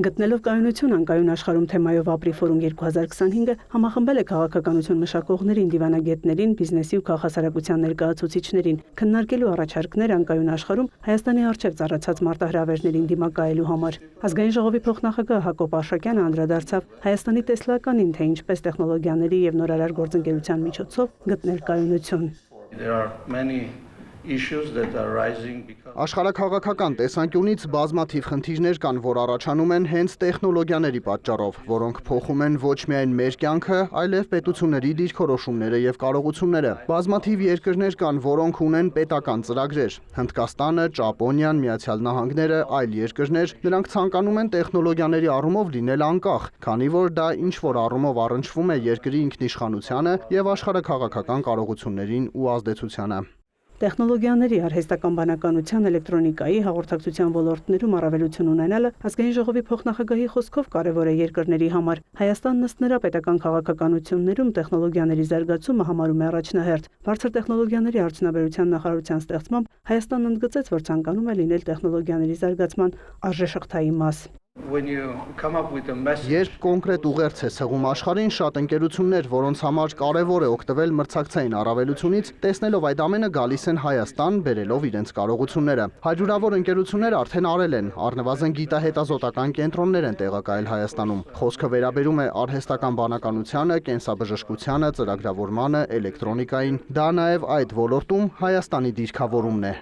Գտնելով կայունություն անկայուն աշխարհում թեմայով ապրի ֆորում 2025-ը համախմբել է քաղաքականություն մշակողներին, դիվանագետներին, բիզնեսի ու քաղաքասարակության ներկայացուցիչներին, քննարկելու առաջարկներ անկայուն աշխարհում Հայաստանի առջև ծառացած մարտահրավերներին դիմակայելու համար։ Ազգային ժողովի փոխնախագահ Հակոբ Արշակյանը անդրադարձավ Հայաստանի տեսլականին, թե ինչպես տեխնոլոգիաների եւ նորարար գործընկերության միջոցով գտնել կայունություն։ Աշխարհաքաղաքական տեսանկյունից բազմաթիվ խնդիրներ կան, որ առաջանում են հենց տեխնոլոգիաների պատճառով, որոնք փոխում են ոչ միայն մեր կյանքը, այլև պետությունների դիրքորոշումները եւ կարողությունները։ Բազմաթիվ երկրներ կան, որոնք ունեն պետական ծրագրեր։ Հնդկաստանը, Ճապոնիան, Միացյալ Նահանգները, այլ երկրներ, նրանք ցանկանում են տեխնոլոգիաների առումով լինել անկախ, քանի որ դա ինչ-որ առումով առնչվում է երկրի ինքնիշխանությանը եւ աշխարհաքաղաքական կարողություններին ու ազդեցությանը։ Տեխնոլոգիաների, արհեստական բանականության, էլեկտրոնիկայի, հաղորդակցության ոլորտներում առավելություն ունենալը ազգային ժողովի փոխնախագահի խոսքով կարևոր է երկրների համար։ Հայաստանն ըստ նրա պետական քաղաքականություններում տեխնոլոգիաների զարգացումը համարում է առաջնահերթ։ Բարձր տեխնոլոգիաների արդյունաբերության նախարարության ստեղծմամբ Հայաստանն ընդգծեց, որ ցանկանում է լինել տեխնոլոգիաների զարգացման արժեշղթայի մաս։ Երբ կոնկրետ ուղերձ է ցեղում աշխարհին, շատ ընկերություններ, որոնց համար կարևոր է օգտվել մրցակցային առավելությունից, տեսնելով այդ ամենը գալիս են Հայաստան, բերելով իրենց կարողությունները։ Հարյուրավոր ընկերություններ արդեն արել են, առնվազն գիտահետազոտական կենտրոններ են տեղակայել Հայաստանում։ Խոսքը վերաբերում է արհեստական բանականությանը, կենսաբժշկությանը, ծրագրավորմանը, էլեկտրոնիկային։ Դա նաև այդ ոլորտում Հայաստանի դիրքավորումն է։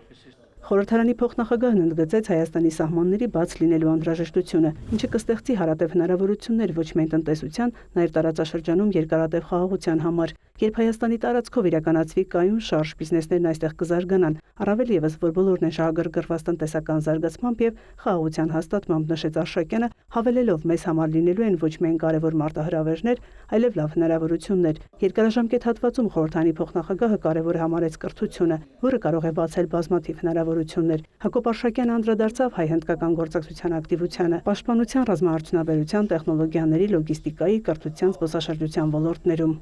Խորհրդարանի փոխնախագահն ընդգծեց Հայաստանի սահմանների բաց լինելու անհրաժեշտությունը, ինչը կստեղծի հարատև հնարավորություններ ոչ միայն տնտեսության, նաև տարածաշրջանում երկարատև խաղաղության համար։ Երբ Հայաստանի տարածքով իրականացվի կայուն շարժ, բիզնեսներն այստեղ կզարգանան, առավել ևս, որ բոլորն են շահագրգռված տնտեսական զարգացմամբ եւ խաղաղության հաստատմամբ, նշեց Արշակյանը, հավելելով մեզ համար լինելու են ոչ միայն կարևոր մարտահրավերներ, այլև լավ հնարավորություններ։ Երկարաժամկետ հատվածում խորհրդարանի փոխնախագահը կարևոր համարեց կրթությունը, որը կարող է բացել բազմաթիվ հնարավորություններ։ Հակոբ Արշակյանը անդրադարձավ հայ-հնդկական գործակցության ակտիվությանը, պաշտպանության, ռազմաարդյունաբերության, տեխնոլոգիաների, լոգիստիկայի, կրթության, զբոսաշրջության ոլորտներում։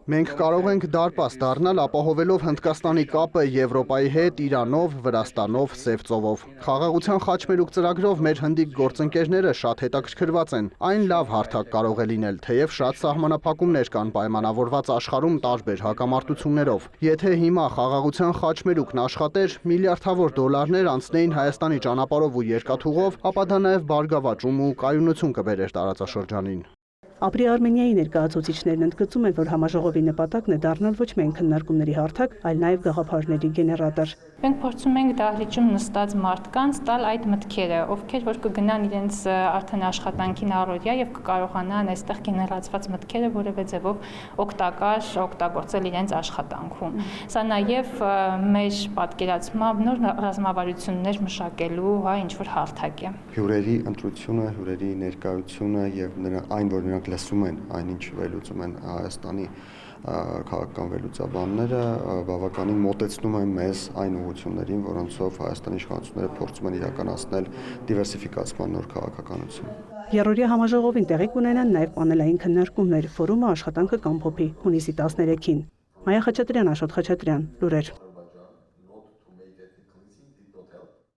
Մենք կարող ենք դարպաս դառնալ ապահովելով Հնդկաստանի կապը Եվրոպայի հետ, Իրանով, Վրաստանով, Սև ծովով։ Խաղաղության խաչմերուկ ծրագրով մեր հնդիկ գործընկերները շատ հետաքրքրված են։ Այն լավ հարթակ կարող է լինել, թեև շատ սահմանափակումներ կան պայմանավորված աշխարհում տարբեր հակամարտություններով։ Եթե հիմա խաղաղության խաչմերուկն աշխատեր, միլիարդավոր դոլարներ անցնեին Հայաստանի ճանապարհով ու երկաթուղով, ապա դա նաև բարգավաճում ու կայունություն կբերեր տարածաշրջանին։ Ապրի Արմենիայի ներկայացուցիչներն ընդգծում են, որ համաժողովի նպատակն է դառնալ ոչ միայն քննարկումների հարթակ, այլ նաև գաղափարների գեներատոր։ Մենք փորձում ենք դահլիճում նստած մարդկանց տալ այդ մտքերը, ովքեր որ կգնան իրենց արդեն աշխատանքին առօրյա եւ կկարողանան այստեղ գեներացված մտքերը որևէ ձևով օգտակար օգտագործել իրենց աշխատանքում։ Սա նաև մեր պատկերացմամբ նոր ռազմավարություններ մշակելու ինչ-որ հարթակ է։ Հյուրերի ընտրությունը, հյուրերի ներկայությունը եւ այն, որ նրանք լսում են այնինչ վերլուծում են Հայաստանի քաղաքական վերլուծաբանները, բավականին մոտեցնում են մեզ այն ուղղություններին, որոնցով Հայաստանի իշխանությունները փորձում են իրականացնել դիվերսիֆիկացման նոր քաղաքականություն։ Երրորդյա համաժողովին տեղի կունենան նաև պանելային քննարկումներ, ֆորումը աշխատանքը կամփոփի հունիսի 13-ին։ Մայա Խաչատրյան, Աշոտ Խաչատրյան, լուրեր։